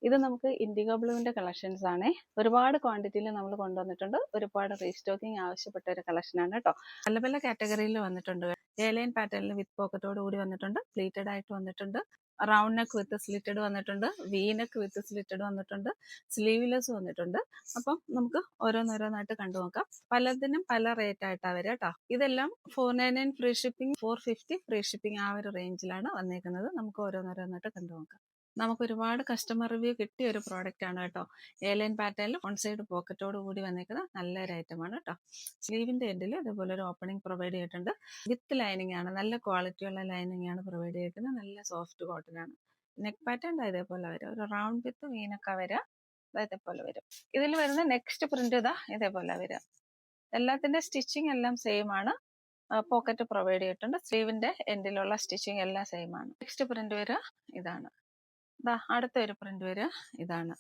ഇത് നമുക്ക് IndiGo ബ്ലൂവിന്റെ collections ആണ്. ഒരുപാട് ക്വാണ്ടിറ്റിയിൽ നമ്മൾ കൊണ്ടുവന്നിട്ടുണ്ട്. ഒരുപാട് റീസ്റ്റോക്കിംഗ് ആവശ്യപ്പെട്ട ഒരു കളക്ഷനാണ് കേട്ടോ. പല പല കാറ്റഗറിയിൽ വന്നിട്ടുണ്ട്. എയർലൈൻ പാറ്റേണിൽ വിത്ത് പോക്കറ്റോട് കൂടി വന്നിട്ടുണ്ട്, പ്ലീറ്റഡ് ആയിട്ട് വന്നിട്ടുണ്ട്, റൗണ്ട് നെക്ക് വിത്ത് സ്ലിറ്റഡ് വന്നിട്ടുണ്ട്, വി നെക്ക് വിത്ത് സ്ലിറ്റഡ് വന്നിട്ടുണ്ട്, സ്ലീവ്ലെസ് വന്നിട്ടുണ്ട്. അപ്പം നമുക്ക് ഓരോന്നോരോന്നായിട്ട് കണ്ടു നോക്കാം. പലതിനും പല റേറ്റ് ആയിട്ടാണ് വരിക കേട്ടോ. ഇതെല്ലാം 499 ഫ്രീ ഷിപ്പിംഗ്, 450 ഫ്രീ ഷിപ്പിംഗ്, ആ ഒരു റേഞ്ചിലാണ് വന്നേക്കുന്നത്. നമുക്ക് ഓരോന്നോരോന്നായിട്ട് കണ്ടു നോക്കാം. നമുക്ക് ഒരുപാട് കസ്റ്റമർ റിവ്യൂ കിട്ടിയ ഒരു പ്രോഡക്റ്റ് ആണ് കേട്ടോ. എയർലൈൻ പാറ്റേണിൽ വൺ സൈഡ് പോക്കറ്റോട് കൂടി വന്നേക്കുന്ന നല്ലൊരു ഐറ്റമാണ് കേട്ടോ. സ്ലീവിന്റെ എൻഡിൽ ഇതുപോലെ ഒരു ഓപ്പണിംഗ് പ്രൊവൈഡ് ചെയ്തിട്ടുണ്ട്. വിത്ത് ലൈനിങ് ആണ്, നല്ല ക്വാളിറ്റിയുള്ള ലൈനിങ് ആണ് പ്രൊവൈഡ് ചെയ്തിരിക്കുന്നത്. നല്ല സോഫ്റ്റ് കോട്ടൺ ആണ്. നെക്ക് പാറ്റേൺ ഇതേപോലെ വരും, ഒരു റൗണ്ട് വിത്ത് വീനൊക്കെ വരാം, ഇതേപോലെ വരും. ഇതിൽ വരുന്ന നെക്സ്റ്റ് പ്രിന്റ് ഇതേപോലെ വരാം. എല്ലാത്തിന്റെ സ്റ്റിച്ചിങ് എല്ലാം സെയിം ആണ്. പോക്കറ്റ് പ്രൊവൈഡ് ചെയ്തിട്ടുണ്ട്. സ്ലീവിന്റെ എൻഡിലുള്ള സ്റ്റിച്ചിങ് എല്ലാം സെയിം ആണ്. നെക്സ്റ്റ് പ്രിന്റ് വരിക ഇതാണ്. അടുത്ത ഒരു പ്രിന്റ് വരിക ഇതാണ്.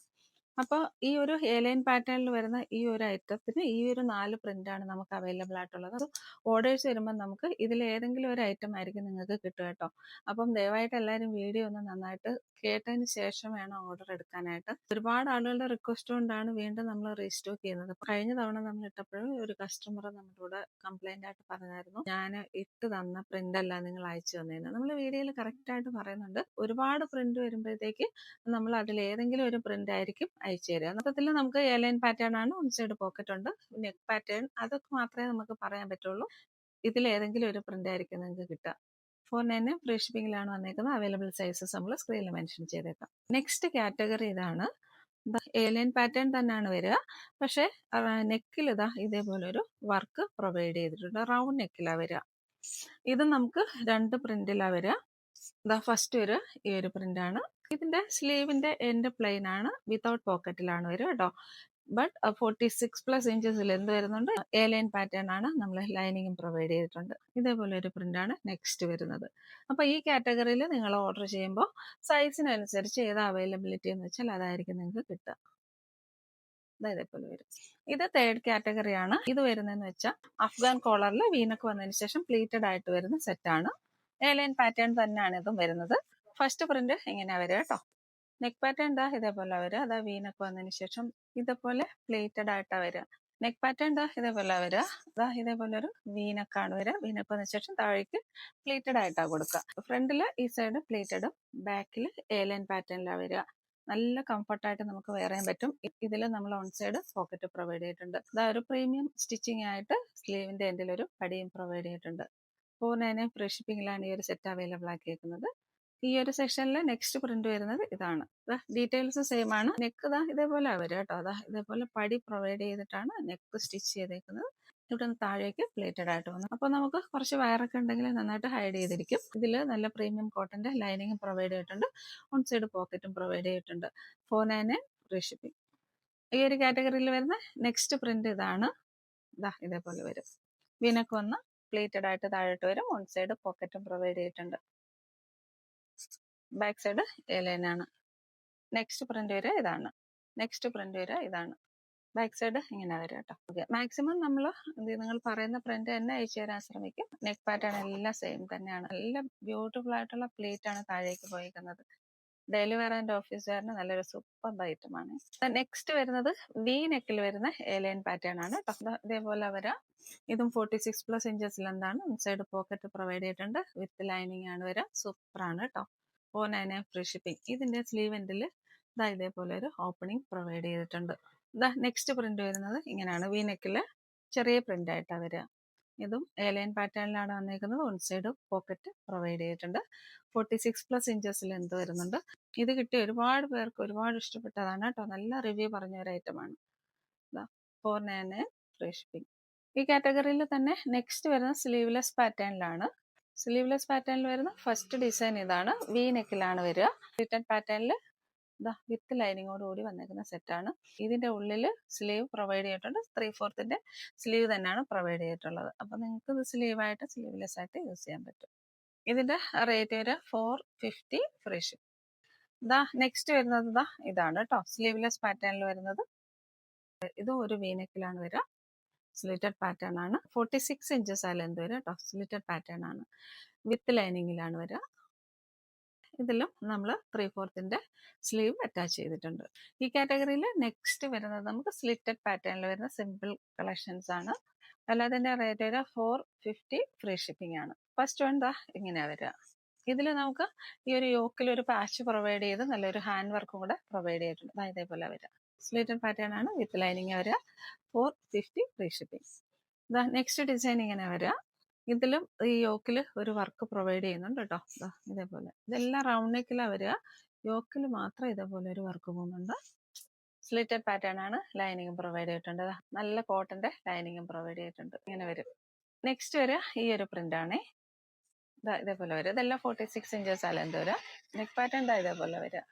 അപ്പോൾ ഈ ഒരു എയർലൈൻ പാറ്റേണിൽ വരുന്ന ഈ ഒരു ഐറ്റത്തിന് ഈ ഒരു 4 പ്രിന്റാണ് നമുക്ക് അവൈലബിൾ ആയിട്ടുള്ളത്. അത് ഓർഡേഴ്സ് വരുമ്പോൾ നമുക്ക് ഇതിൽ ഏതെങ്കിലും ഒരു ഐറ്റം ആയിരിക്കും നിങ്ങൾക്ക് കിട്ടുക കേട്ടോ. അപ്പം ദയവായിട്ട് എല്ലാവരും വീഡിയോ ഒന്ന് നന്നായിട്ട് കേട്ടതിന് ശേഷം വേണം ഓർഡർ എടുക്കാനായിട്ട്. ഒരുപാട് ആളുകളുടെ റിക്വസ്റ്റ് കൊണ്ടാണ് വീണ്ടും നമ്മൾ റീസ്റ്റോക്ക് ചെയ്യുന്നത്. കഴിഞ്ഞ തവണ നമ്മൾ ഇട്ടപ്പോഴും ഒരു കസ്റ്റമർ നമ്മുടെ കൂടെ കംപ്ലൈന്റ് ആയിട്ട് പറഞ്ഞായിരുന്നു, ഞാൻ ഇട്ട് തന്ന പ്രിന്റ് അല്ല നിങ്ങൾ അയച്ചു തന്നേന്ന്. നമ്മൾ വീഡിയോയിൽ കറക്റ്റ് ആയിട്ട് പറയുന്നുണ്ട്. ഒരുപാട് പ്രിന്റ് വരുമ്പോഴത്തേക്ക് നമ്മൾ അതിൽ ഏതെങ്കിലും ഒരു പ്രിന്റ് ആയിരിക്കും അയച്ചു തരിക. മൊത്തത്തിൽ നമുക്ക് എയർലൈൻ പാറ്റേൺ ആണ്, വൺ സൈഡ് പോക്കറ്റ് ഉണ്ട്, നെക്ക് പാറ്റേൺ, അതൊക്കെ മാത്രമേ നമുക്ക് പറയാൻ പറ്റുള്ളൂ. ഇതിൽ ഏതെങ്കിലും ഒരു പ്രിന്റ് ആയിരിക്കും നിങ്ങൾക്ക് കിട്ടുക. 499 ഫ്രീ ഷിപ്പിംഗിലാണ് വന്നേക്കുന്നത്. അവൈലബിൾ സൈസസ് നമ്മൾ സ്ക്രീനിൽ മെൻഷൻ ചെയ്തേക്കാം. നെക്സ്റ്റ് കാറ്റഗറി ഇതാണ്. എയർലൈൻ പാറ്റേൺ തന്നെയാണ് വരിക, പക്ഷെ നെക്കിൽ ഇതേപോലെ ഒരു വർക്ക് പ്രൊവൈഡ് ചെയ്തിട്ടുണ്ട്. റൗണ്ട് നെക്കിലാണ് വരിക. ഇത് നമുക്ക് 2 പ്രിന്റിലാണ് വരിക. ഫസ്റ്റ് ഈ ഒരു പ്രിന്റ് ആണ്. ഇതിന്റെ സ്ലീവിന്റെ എൻഡ് പ്ലെയിൻ ആണ്, വിതൗട്ട് പോക്കറ്റിലാണ് വരിക കേട്ടോ. ബട്ട് 46+ ഇഞ്ചസിൽ എന്ത് വരുന്നുണ്ട്, എയർലൈൻ പാറ്റേൺ ആണ്. നമ്മൾ ലൈനിങ്ങും പ്രൊവൈഡ് ചെയ്തിട്ടുണ്ട്. ഇതേപോലെ ഒരു പ്രിന്റ് ആണ് നെക്സ്റ്റ് വരുന്നത്. അപ്പൊ ഈ കാറ്റഗറിയിൽ നിങ്ങൾ ഓർഡർ ചെയ്യുമ്പോൾ സൈസിനനുസരിച്ച് ഏത് അവൈലബിലിറ്റി എന്ന് വെച്ചാൽ അതായിരിക്കും നിങ്ങൾക്ക് കിട്ടുക. ഇതേപോലെ വരും. ഇത് തേർഡ് കാറ്റഗറി ആണ്. ഇത് വരുന്നതെന്ന് വെച്ചാൽ അഫ്ഗാൻ കോളറിൽ വീനക്ക് വന്നതിന് ശേഷം പ്ലീറ്റഡ് ആയിട്ട് വരുന്ന സെറ്റാണ്. എയർലൈൻ പാറ്റേൺ തന്നെയാണ് ഇതും വരുന്നത്. ഫസ്റ്റ് പ്രിന്റ് ഇങ്ങനെ വരിക കേട്ടോ. നെക്ക് പാറ്റേൺ ഇതേപോലെ വരിക. വീനക്ക് വന്നതിന് ശേഷം ഇതേപോലെ പ്ലേറ്റഡ് ആയിട്ടാണ് വരിക. നെക്ക് പാറ്റേൺ ഇതേപോലെ വരിക. ഇതേപോലെ ഒരു വീനക്കാണ് വരിക. വീനക്ക് വന്നതിന് ശേഷം താഴേക്ക് പ്ലേറ്റഡ് ആയിട്ടാണ് കൊടുക്കുക. ഫ്രണ്ടിൽ ഈ സൈഡ് പ്ലേറ്റഡും ബാക്കിൽ എയർലൈൻ പാറ്റേണിലാണ് വരിക. നല്ല കംഫർട്ടായിട്ട് നമുക്ക് വെയർ ചെയ്യാൻ പറ്റും. ഇതിൽ നമ്മൾ ഓൺ സൈഡ് പോക്കറ്റ് പ്രൊവൈഡ് ചെയ്തിട്ടുണ്ട്. ഒരു പ്രീമിയം സ്റ്റിച്ചിങ് ആയിട്ട് സ്ലീവിന്റെ എൻഡിൽ ഒരു പടിയും പ്രൊവൈഡ് ചെയ്തിട്ടുണ്ട്. 499 ഫ്രീ ഷിപ്പിംഗിലാണ് ഈ ഒരു സെറ്റ് അവൈലബിൾ ആക്കിയേക്കുന്നത്. ഈ ഒരു സെക്ഷനിൽ നെക്സ്റ്റ് പ്രിന്റ് വരുന്നത് ഇതാണ്. ഡീറ്റെയിൽസ് സെയിം ആണ്. നെക്ക് ഇതേപോലെ വരും കേട്ടോ. ഇതേപോലെ പടി പ്രൊവൈഡ് ചെയ്തിട്ടാണ് നെക്ക് സ്റ്റിച്ച് ചെയ്തേക്കുന്നത്. ഇവിടെ നിന്ന് താഴേക്ക് പ്ലേറ്റഡ് ആയിട്ട് വന്നു. അപ്പോൾ നമുക്ക് കുറച്ച് വയറൊക്കെ ഉണ്ടെങ്കിൽ നന്നായിട്ട് ഹൈഡ് ചെയ്തിരിക്കും. ഇതിൽ നല്ല പ്രീമിയം കോട്ടന്റെ ലൈനിങ്ങും പ്രൊവൈഡ് ചെയ്തിട്ടുണ്ട്. വൺ സൈഡ് പോക്കറ്റും പ്രൊവൈഡ് ചെയ്തിട്ടുണ്ട്. 499 ഫ്രീ ഷിപ്പിംഗ്. ഈ ഒരു കാറ്റഗറിയിൽ വരുന്ന നെക്സ്റ്റ് പ്രിന്റ് ഇതാണ്. ഇതേപോലെ വരും. വീനക്ക് വന്ന് പ്ലേറ്റഡ് ആയിട്ട് താഴോട്ട് വരും. വൺ സൈഡ് പോക്കറ്റും പ്രൊവൈഡ് ചെയ്തിട്ടുണ്ട്. ബാക്ക് സൈഡ് എയർലൈൻ ആണ്. നെക്സ്റ്റ് പ്രിന്റ് വരെ ഇതാണ്. നെക്സ്റ്റ് പ്രിന്റ് വരെ ഇതാണ്. ബാക്ക് സൈഡ് ഇങ്ങനെ വരും കേട്ടോ. മാക്സിമം നിങ്ങൾ പറയുന്ന പ്രിന്റ് തന്നെ അയച്ചു തരാൻ ശ്രമിക്കും. നെക്ക് പാറ്റേൺ എല്ലാം സെയിം തന്നെയാണ്. നല്ല ബ്യൂട്ടിഫുൾ ആയിട്ടുള്ള പ്ലേറ്റ് ആണ് താഴേക്ക് പോയിരിക്കുന്നത്. ഡെയിലി വെയർ ആൻഡ് ഓഫീസ് വെയറിന് നല്ലൊരു സൂപ്പർ ഐറ്റമാണ്. നെക്സ്റ്റ് വരുന്നത് വി നെക്കിൽ വരുന്ന എയർലൈൻ പാറ്റേൺ ആണ്. ഇതേപോലെ വരാം. ഇതും 46+ ഇഞ്ചസിൽ എന്താണ് സൈഡ് പോക്കറ്റ് പ്രൊവൈഡ് ചെയ്തിട്ടുണ്ട്. വിത്ത് ലൈനിങ് ആണ് വരാം. സൂപ്പർ ആണ് കേട്ടോ. 499 ഫ്രീ ഷിപ്പിംഗ്. ഇതിന്റെ സ്ലീവ് എൻഡിൽ ഇതേപോലെ ഒരു ഓപ്പണിംഗ് പ്രൊവൈഡ് ചെയ്തിട്ടുണ്ട്. നെക്സ്റ്റ് പ്രിന്റ് വരുന്നത് ഇങ്ങനെയാണ്. വി നെക്കില് ചെറിയ പ്രിന്റ് ആയിട്ടാണ് വരിക. ഇതും എയർലൈൻ പാറ്റേണിലാണ് വന്നേക്കുന്നത്. വൺ സൈഡ് പോക്കറ്റ് പ്രൊവൈഡ് ചെയ്തിട്ടുണ്ട്. 46+ ഇഞ്ചസിൽ എന്ത് വരുന്നുണ്ട്. ഇത് കിട്ടിയ ഒരുപാട് പേർക്ക് ഒരുപാട് ഇഷ്ടപ്പെട്ടതാണ് കേട്ടോ. നല്ല റിവ്യൂ പറഞ്ഞ ഒരു ഐറ്റമാണ്. 499 ഫ്രീ ഷിപ്പിംഗ്. ഈ കാറ്റഗറിയിൽ തന്നെ നെക്സ്റ്റ് വരുന്ന സ്ലീവ്ലെസ് പാറ്റേണിലാണ്. സ്ലീവ്ലെസ് പാറ്റേണിൽ വരുന്ന ഫസ്റ്റ് ഡിസൈൻ ഇതാണ്. വി നെക്കിലാണ് വരിക. റിട്ടൺ പാറ്റേണിൽ വിത്ത് ലൈനിങ്ങോട് കൂടി വന്നേക്കുന്ന സെറ്റാണ്. ഇതിന്റെ ഉള്ളിൽ സ്ലീവ് പ്രൊവൈഡ് ചെയ്തിട്ടുണ്ട്. 3/4 സ്ലീവ് തന്നെയാണ് പ്രൊവൈഡ് ചെയ്തിട്ടുള്ളത്. അപ്പൊ നിങ്ങൾക്ക് ഇത് സ്ലീവായിട്ട് സ്ലീവ്ലെസ് ആയിട്ട് യൂസ് ചെയ്യാൻ പറ്റും. ഇതിന്റെ റേറ്റ് വരിക 450 ഫ്രീ ഷിപ്പ്. നെക്സ്റ്റ് വരുന്നത് ഇതാണ് കേട്ടോ. സ്ലീവ്ലെസ് പാറ്റേണിൽ വരുന്നത്. ഇതും ഒരു വീനെക്കിലാണ് വരിക. സ്ലിറ്റഡ് പാറ്റേൺ ആണ്. 46 ഇഞ്ചസ് ലെന്ത് വരിക കേട്ടോ. സ്ലിറ്റഡ് പാറ്റേൺ ആണ്. വിത്ത് ലൈനിങ്ങിലാണ് വരിക. ഇതിലും നമ്മൾ 3/4 സ്ലീവ് അറ്റാച്ച് ചെയ്തിട്ടുണ്ട്. ഈ കാറ്റഗറിയിൽ നെക്സ്റ്റ് വരുന്നത് നമുക്ക് സ്ലിറ്റഡ് പാറ്റേണിൽ വരുന്ന സിമ്പിൾ കളക്ഷൻസ് ആണ്. അല്ലാതെ തന്നെ റേറ്റ് വരിക 450 ഫ്രീ ഷിപ്പിംഗ് ആണ്. ഫസ്റ്റ് വൺ ദാ ഇങ്ങനെയാ വരിക. ഇതിൽ നമുക്ക് ഈ ഒരു യോക്കിൽ ഒരു പാച്ച് പ്രൊവൈഡ് ചെയ്ത് നല്ലൊരു ഹാൻഡ് വർക്കും കൂടെ പ്രൊവൈഡ് ചെയ്തിട്ടുണ്ട്. ഇതേപോലെ വരിക. സ്ലിറ്റഡ് പാറ്റേൺ ആണ്, വിത്ത് ലൈനിങ് വരിക. 450 ഫ്രീ ഷിപ്പിംഗ്. നെക്സ്റ്റ് ഡിസൈൻ ഇങ്ങനെ വരിക. ഇതിലും ഈ യോക്കിൽ ഒരു വർക്ക് പ്രൊവൈഡ് ചെയ്യുന്നുണ്ട് കേട്ടോ. ഇതേപോലെ ഇതെല്ലാം റൗണ്ട് നെക്കിലാണ് വരിക. യോക്കിൽ മാത്രം ഇതേപോലെ ഒരു വർക്ക് പോകുന്നുണ്ട്. സ്ലിറ്റഡ് പാറ്റേൺ ആണ്, ലൈനിങ്ങും പ്രൊവൈഡ് ചെയ്തിട്ടുണ്ട്. നല്ല കോട്ടന്റെ ലൈനിങ്ങും പ്രൊവൈഡ് ചെയ്തിട്ടുണ്ട്. ഇങ്ങനെ വരും. നെക്സ്റ്റ് വരിക ഈ ഒരു പ്രിന്റ് ആണേ. ഇതേപോലെ വരും. ഇതെല്ലാം 46 ഇഞ്ചസ് ലെന്ത് വരിക. നെക്ക് പാറ്റേൺ ഇതേപോലെ വരിക.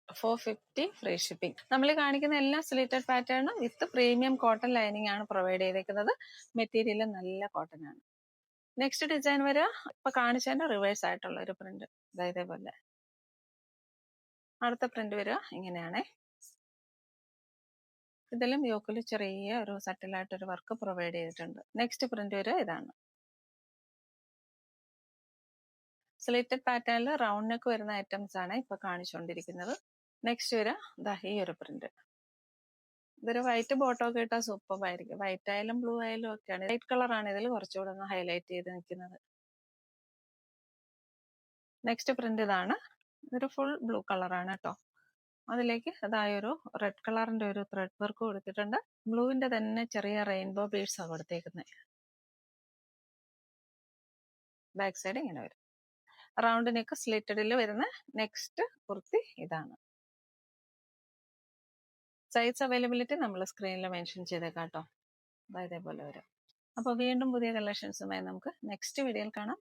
450 ഫ്രീ ഷിപ്പിംഗ്. നമ്മൾ കാണിക്കുന്ന എല്ലാ സ്ലിറ്റഡ് പാറ്റേണും വിത്ത് പ്രീമിയം കോട്ടൺ ലൈനിങ് ആണ് പ്രൊവൈഡ് ചെയ്തേക്കുന്നത്. മെറ്റീരിയൽ നല്ല കോട്ടൺ ആണ്. നെക്സ്റ്റ് ഡിസൈൻ വരിക ഇപ്പൊ കാണിച്ചതിന്റെ റിവേഴ്സ് ആയിട്ടുള്ള ഒരു പ്രിന്റ്. ഇതേപോലെ. അടുത്ത പ്രിന്റ് വരിക ഇങ്ങനെയാണേ. ഇതിലും യോക്കിൽ ചെറിയ ഒരു സട്ടിലായിട്ടൊരു വർക്ക് പ്രൊവൈഡ് ചെയ്തിട്ടുണ്ട്. നെക്സ്റ്റ് പ്രിന്റ് വരിക ഇതാണ്. സ്ലിറ്റഡ് പാറ്റേണിൽ റൗണ്ട് നെക്ക് വരുന്ന ഐറ്റംസ് ആണ് ഇപ്പൊ കാണിച്ചുകൊണ്ടിരിക്കുന്നത്. നെക്സ്റ്റ് വരിക ഈ ഒരു പ്രിന്റ്. ഇതൊരു വൈറ്റ് ബോട്ടോ ഒക്കെ ഇട്ടാൽ സൂപ്പർ ആയിരിക്കും. വൈറ്റ് ആയാലും ബ്ലൂ ആയാലും ഒക്കെയാണ്. ലൈറ്റ് കളറാണ് ഇതിൽ കുറച്ചുകൂടെ ഒന്ന് ഹൈലൈറ്റ് ചെയ്ത് നിൽക്കുന്നത്. നെക്സ്റ്റ് പ്രിന്റ് ഇതാണ്. ഇതൊരു ഫുൾ ബ്ലൂ കളറാണ് കേട്ടോ. അതിലേക്ക് അതായൊരു റെഡ് കളറിന്റെ ഒരു ത്രെഡ് വർക്ക് കൊടുത്തിട്ടുണ്ട്. ബ്ലൂവിന്റെ തന്നെ ചെറിയ റെയിൻബോ ബീഡ്സ് ആണ് കൊടുത്തേക്കുന്നത്. ബാക്ക് സൈഡ് ഇങ്ങനെ വരും. റൗണ്ട് നെക്ക് സ്ലിറ്റഡിൽ വരുന്ന നെക്സ്റ്റ് കുർത്തി ഇതാണ്. സൈസ് അവൈലബിലിറ്റി നമ്മൾ സ്ക്രീനിൽ മെൻഷൻ ചെയ്തേക്കാം കേട്ടോ. ഇതേപോലെ വരും. അപ്പോൾ വീണ്ടും പുതിയ കളക്ഷൻസുമായി നമുക്ക് നെക്സ്റ്റ് വീഡിയോയിൽ കാണാം.